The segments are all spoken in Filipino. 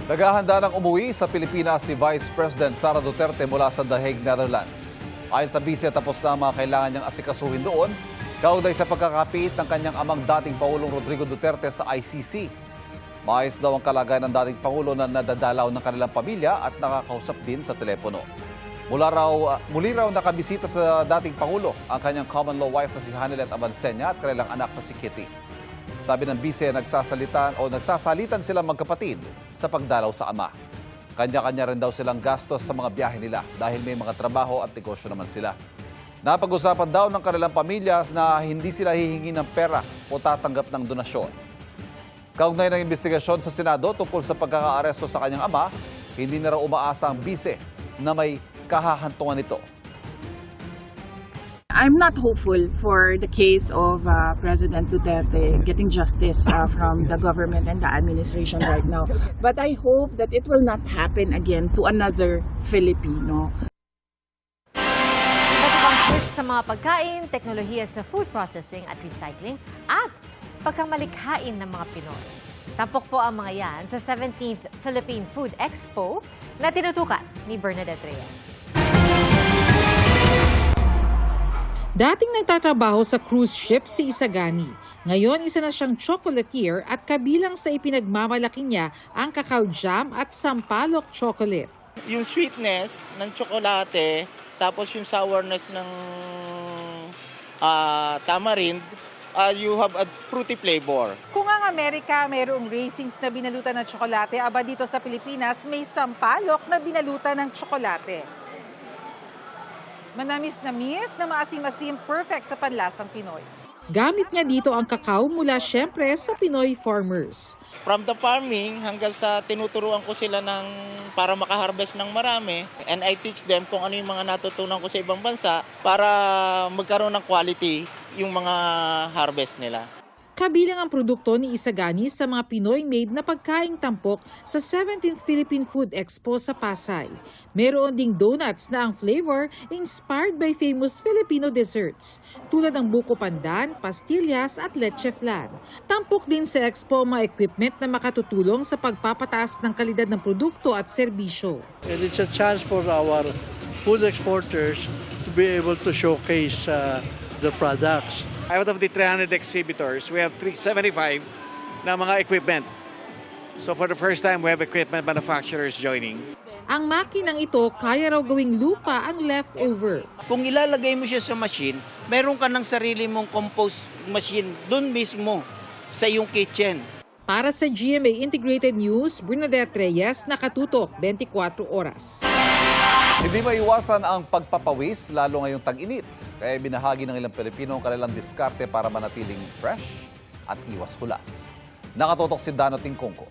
Naghahanda ng umuwi sa Pilipinas si Vice President Sara Duterte mula sa The Hague, Netherlands. Ayon sa bise, tapos na ang mga kailangan niyang asikasuhin doon, kaugnay sa pagkakapit ng kanyang amang dating Pangulong Rodrigo Duterte sa ICC. Maayos daw ang kalagayan ng dating Pangulo na nadadalaw ng kanilang pamilya at nakakausap din sa telepono. Muli raw nakabisita sa dating Pangulo ang kanyang common law wife na si Hanilet Abansenya at kanilang anak na si Kitty. Sabi ng bise, nagsasalitan silang magkapatid sa pagdalaw sa ama. Kanya-kanya rin daw silang gastos sa mga biyahe nila dahil may mga trabaho at negosyo naman sila. Napag-usapan daw ng kanilang pamilya na hindi sila hihingi ng pera o tatanggap ng donasyon. Kaugnay ng investigasyon sa Senado tungkol sa pagkakaaresto sa kanyang ama, hindi na raw umaasa ang bise na may kahahantungan nito. I'm not hopeful for the case of President Duterte getting justice from the government and the administration right now. But I hope that it will not happen again to another Filipino. Iba't ibang twist sa mga pagkain, teknolohiya sa food processing at recycling, at pagkamalikhain ng mga Pinoy. Tampok po ang mga yan sa 17th Philippine Food Expo na tinutukan ni Bernadette Reyes. Dating nagtatrabaho sa cruise ship si Isagani. Ngayon, isa na siyang chocolatier at kabilang sa ipinagmamalaki niya ang cacao jam at sampalok chocolate. Yung sweetness ng tsokolate, tapos yung sourness ng tamarind, you have a fruity flavor. Kung ang Amerika mayroong raisins na binalutan ng tsokolate, aba dito sa Pilipinas may sampalok na binalutan ng tsokolate. Manamis-namis na maasim-asim, perfect sa panlasang Pinoy. Gamit niya dito ang kakao mula syempre sa Pinoy farmers. From the farming hanggang sa tinuturuan ko sila para makaharvest ng marami, and I teach them kung ano yung mga natutunan ko sa ibang bansa para magkaroon ng quality yung mga harvest nila. Kabilang ang produkto ni Isagani sa mga Pinoy-made na pagkaing tampok sa 17th Philippine Food Expo sa Pasay. Meron ding donuts na ang flavor inspired by famous Filipino desserts, tulad ng buko pandan, pastillas at leche flan. Tampok din sa expo mga equipment na makatutulong sa pagpapataas ng kalidad ng produkto at serbisyo. And it's a chance for our food exporters to be able to showcase the products. Out of the 300 exhibitors, we have 375 na mga equipment. So for the first time, we have equipment manufacturers joining. Ang makinang ito kaya raw gawing lupa ang leftover. Kung ilalagay mo siya sa machine, meron ka ng sarili mong compost machine doon mismo sa iyong kitchen. Para sa GMA Integrated News, Bernadette Reyes, nakatutok 24 oras. Hindi maiwasan ang pagpapawis lalo ngayong tag-init. Kaya binahagi ng ilang Pilipino ang kanilang diskarte para manatiling fresh at iwas hulas. Nakatutok si Dano Tingkongko.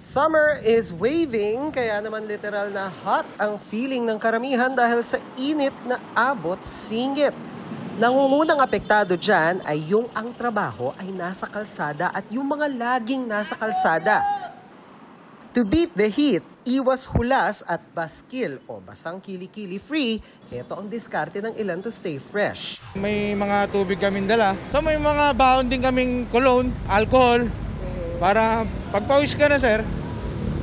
Summer is waving, kaya naman literal na hot ang feeling ng karamihan dahil sa init na abot singit. Nangungunang apektado dyan ay yung ang trabaho ay nasa kalsada at yung mga laging nasa kalsada. To beat the heat, iwas hulas at baskil o basang kilikili free, ito ang diskarte ng ilan to stay fresh. May mga tubig kaming dala. So may mga baon din kaming cologne, alcohol, para pagpawis ka na sir,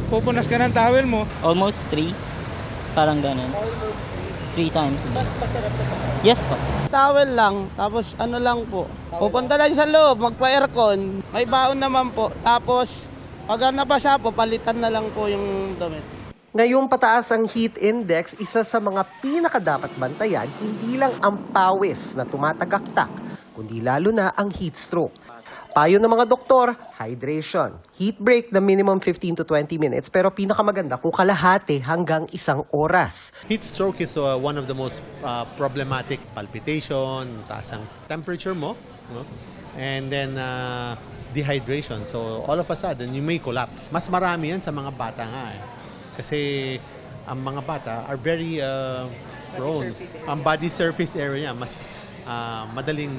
pupunas ka ng towel mo. Almost 3, parang ganun. Almost 3 times. Mas masarap sa pagkain. Yes po. Towel lang, tapos ano lang po. Pupunta lang sa loob, magpa-aircon. May baon naman po. Tapos pag nabasa po, palitan na lang po yung damit. Ngayong pataas ang heat index, isa sa mga pinakadapat bantayan, hindi lang ang pawis na tumatagaktak, kundi lalo na ang heat stroke. Payo ng mga doktor, hydration. Heat break na minimum 15 to 20 minutes, pero pinakamaganda kung kalahati hanggang 1 oras. Heat stroke is one of the most problematic palpitation, taas ang temperature mo, no? And then dehydration. So all of a sudden, you may collapse. Mas marami yan sa mga bata nga eh. Kasi ang mga bata are very prone. Ang body surface area mas madaling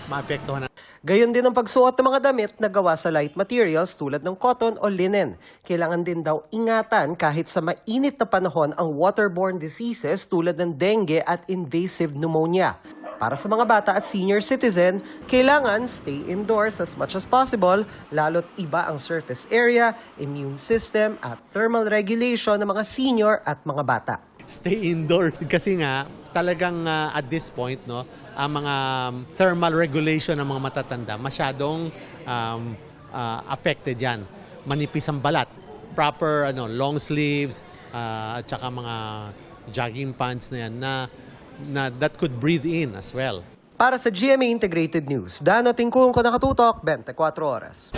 maapektuhan. Gayon din ang pagsuot ng mga damit na gawa sa light materials tulad ng cotton o linen. Kailangan din daw ingatan kahit sa mainit na panahon ang waterborne diseases tulad ng dengue at invasive pneumonia. Para sa mga bata at senior citizen, kailangan stay indoors as much as possible, lalo't iba ang surface area, immune system at thermal regulation ng mga senior at mga bata. Stay indoors kasi nga talagang at this point no, ang mga thermal regulation ng mga matatanda masyadong affected yan. Manipis ang balat, proper long sleeves at saka mga jogging pants na yan na that could breathe in as well. Para sa GMA Integrated News, Dano Tingkung ko nakatutok, 24 oras.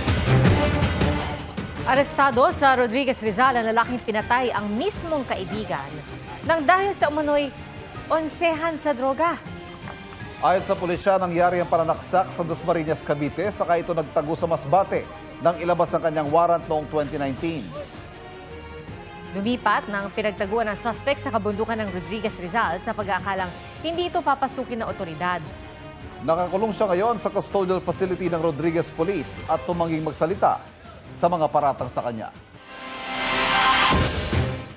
Arestado sa Rodriguez Rizal ang lalaking pinatay ang mismong kaibigan nang dahil sa umano'y onsehan sa droga. Ayon sa pulisya, nangyari ang pananaksak sa Dasmariñas, Cavite, saka ito nagtago sa Masbate nang ilabas ang kanyang warrant noong 2019. Lumipat ng pinagtaguan ng suspect sa kabundukan ng Rodriguez Rizal sa pag-aakalang hindi ito papasukin ng otoridad. Nakakulong siya ngayon sa custodial facility ng Rodriguez Police at tumangging magsalita sa mga paratang sa kanya.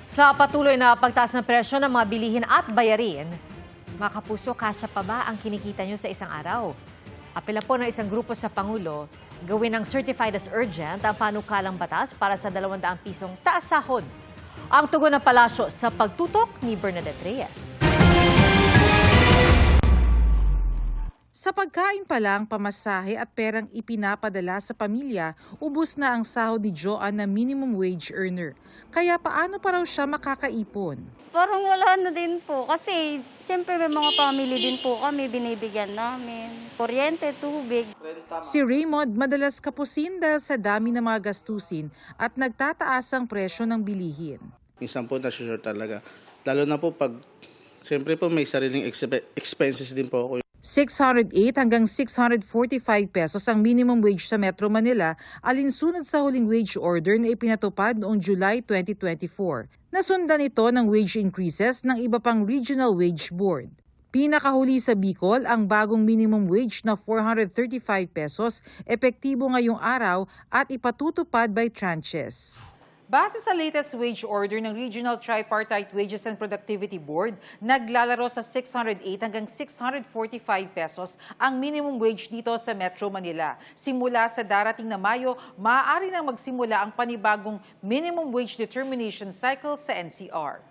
Sa patuloy na pagtaas ng presyo ng mga bilihin at bayarin, mga kapuso, kasya pa ba ang kinikita nyo sa isang araw? Apela po ng isang grupo sa Pangulo, gawin ng certified as urgent ang panukalang batas para sa 200 pisong taas sahod. Ang tugon ng palasyo sa pagtutok ni Bernadette Reyes. Sa pagkain pa lang, pamasahe at perang ipinapadala sa pamilya, ubos na ang sahod ni Joanne na minimum wage earner. Kaya paano pa raw siya makakaipon? Parang wala na din po kasi siyempre may mga family din po kami binibigyan namin. Kuryente, tubig. Si Raymond madalas kapusin dahil sa dami ng mga gastusin at nagtataas ang presyo ng bilihin. Minsan po na-sure talaga. Lalo na po pag siyempre po may sariling expenses din po ako. 608 hanggang 645 pesos ang minimum wage sa Metro Manila, alinsunod sa huling wage order na ipinatupad noong July 2024. Nasundan ito ng wage increases ng iba pang Regional Wage Board. Pinakahuli sa Bicol ang bagong minimum wage na 435 pesos, epektibo ngayong araw at ipatutupad by tranches. Base sa latest wage order ng Regional Tripartite Wages and Productivity Board, naglalaro sa 608 hanggang 645 pesos ang minimum wage dito sa Metro Manila. Simula sa darating na Mayo, maaari nang magsimula ang panibagong minimum wage determination cycle sa NCR.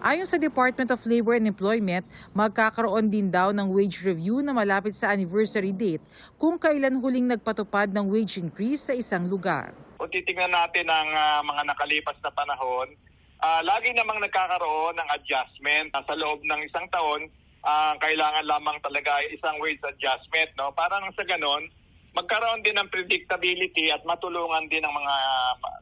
Ayon sa Department of Labor and Employment, magkakaroon din daw ng wage review na malapit sa anniversary date kung kailan huling nagpatupad ng wage increase sa isang lugar. Kung titingnan natin ang mga nakalipas na panahon, lagi namang nagkakaroon ng adjustment. Sa loob ng isang taon, kailangan lamang talaga isang wage adjustment. No? Para nang sa ganon, magkaroon din ng predictability at matulungan din ng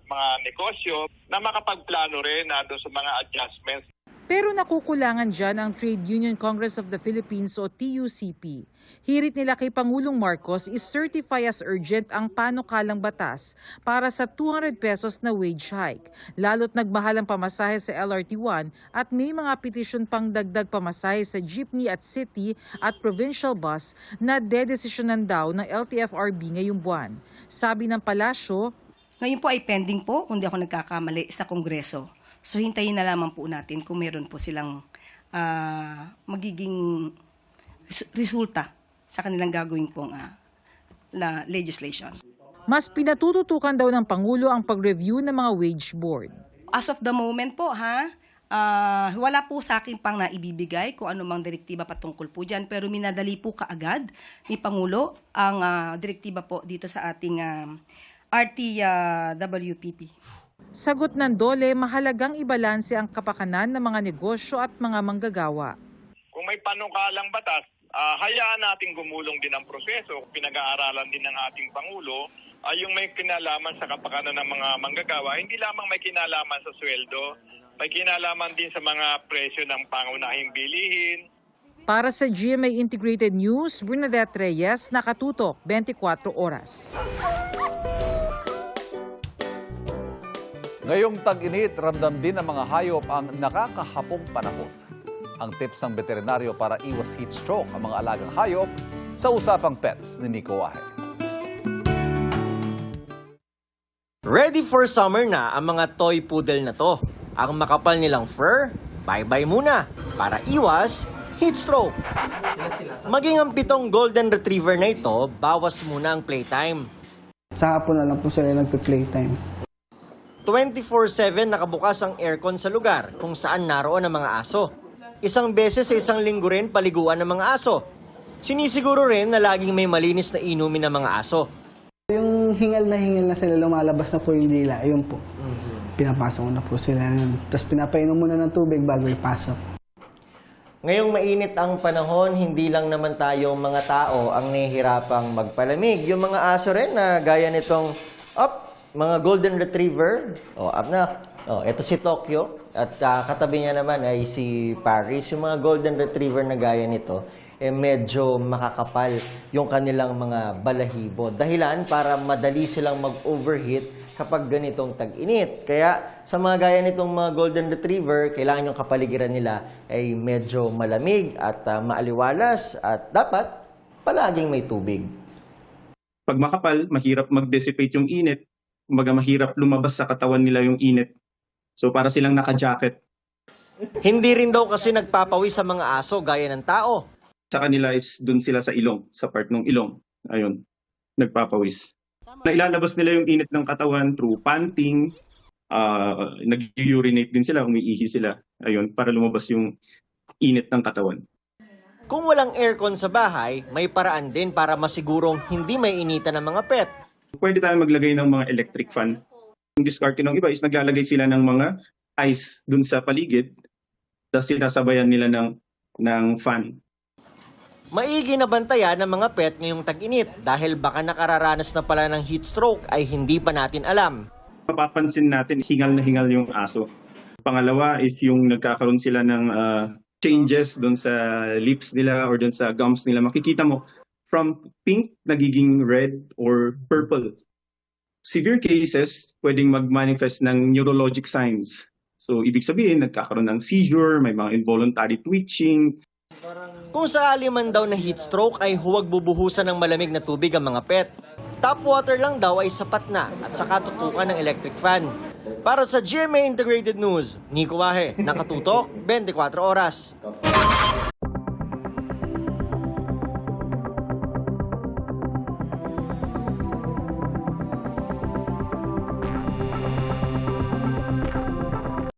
mga negosyo na makapagplano rin doon sa mga adjustments. Pero nakukulangan dyan ang Trade Union Congress of the Philippines o TUCP. Hirit nila kay Pangulong Marcos is-certify as urgent ang panukalang batas para sa 200 pesos na wage hike. Lalo't nagmahal ang pamasahe sa LRT1 at may mga petisyon pang dagdag pamasahe sa jeepney at city at provincial bus na dedesisyonan daw ng LTFRB ngayong buwan. Sabi ng palasyo, ngayon po ay pending po, kung di ako nagkakamali, sa Kongreso. So hintayin na lamang po natin kung meron po silang magiging resulta sa kanilang gagawin pong legislation. Mas pinatututukan daw ng Pangulo ang pag-review ng mga wage board. As of the moment po, wala po sa akin pang naibibigay kung anumang direktiba patungkol po dyan, pero minadali po kaagad ni Pangulo ang direktiba po dito sa ating RTWPP. Sagot ng DOLE, mahalagang ibalanse ang kapakanan ng mga negosyo at mga manggagawa. Kung may panukalang batas, hayaan natin gumulong din ang proseso. Pinag-aaralan din ng ating Pangulo ay yung may kinalaman sa kapakanan ng mga manggagawa. Hindi lamang may kinalaman sa sweldo, may kinalaman din sa mga presyo ng pangunahing bilihin. Para sa GMA Integrated News, Bernadette Reyes, nakatutok 24 oras. Ngayong tag-init, ramdam din ng mga hayop ang nakakahapong panahon. Ang tips ng veterinaryo para iwas heat stroke ang mga alagang hayop sa Usapang Pets ni Nico Wahe. Ready for summer na ang mga toy poodle na to. Ang makapal nilang fur, bye-bye muna para iwas heat stroke. Maging ang 7 golden retriever na ito, bawas muna ang playtime. Sa hapon na lang po sila nagpe-playtime. 24/7 nakabukas ang aircon sa lugar kung saan naroon ang mga aso. Isang beses sa isang linggo rin paliguan ng mga aso. Sinisiguro rin na laging may malinis na inumin ng mga aso. Yung hingal na sila, lumalabas na po yung dila, ayun po. Pinapasok ko na po sila. Tapos pinapainom muna ng tubig bago ipasok. Ngayong mainit ang panahon, hindi lang naman tayong mga tao ang nahihirapang magpalamig. Yung mga aso rin na gaya nitong mga golden retriever. Up na. Ito si Tokyo at katabi niya naman ay si Paris. Yung mga golden retriever na gaya nito, medyo makakapal yung kanilang mga balahibo. Dahilan para madali silang mag-overheat kapag ganitong tag-init. Kaya sa mga gaya nitong mga golden retriever, kailangan yung kapaligiran nila ay medyo malamig at maaliwalas at dapat palaging may tubig. Pag makapal, mahirap mag-dissipate yung init. Mahirap lumabas sa katawan nila yung init. So para silang naka-jacket. Hindi rin daw kasi nagpapawis sa mga aso gaya ng tao. Sa kanila is dun sila sa ilong, sa part ng ilong. Ayun, nagpapawis. Nailalabas nila yung init ng katawan through panting, nag-urinate din sila, umiihi sila. Ayun, para lumabas yung init ng katawan. Kung walang aircon sa bahay, may paraan din para masigurong hindi may initan ng mga pet. Pwede tayo maglagay ng mga electric fan. Yung diskarte ng iba is naglalagay sila ng mga ice dun sa paligid, tapos sinasabayan nila ng fan. Maigi na bantayan ng mga pet ngayong tag-init dahil baka nakararanas na pala ng heat stroke ay hindi pa natin alam. Mapapansin natin, hingal na hingal yung aso. Pangalawa is yung nagkakaroon sila ng changes doon sa lips nila or doon sa gums nila. Makikita mo from pink nagiging red or purple. Severe cases pwedeng mag-manifest ng neurologic signs. So ibig sabihin nagkakaroon ng seizure, may mga involuntary twitching. Kung sakali man daw na heat stroke ay huwag bubuhusan ng malamig na tubig ang mga pet. Tap water lang daw ay sapat na at saka tutukan ng electric fan. Para sa GMA Integrated News, Nico Wahe, nakatutok 24 oras.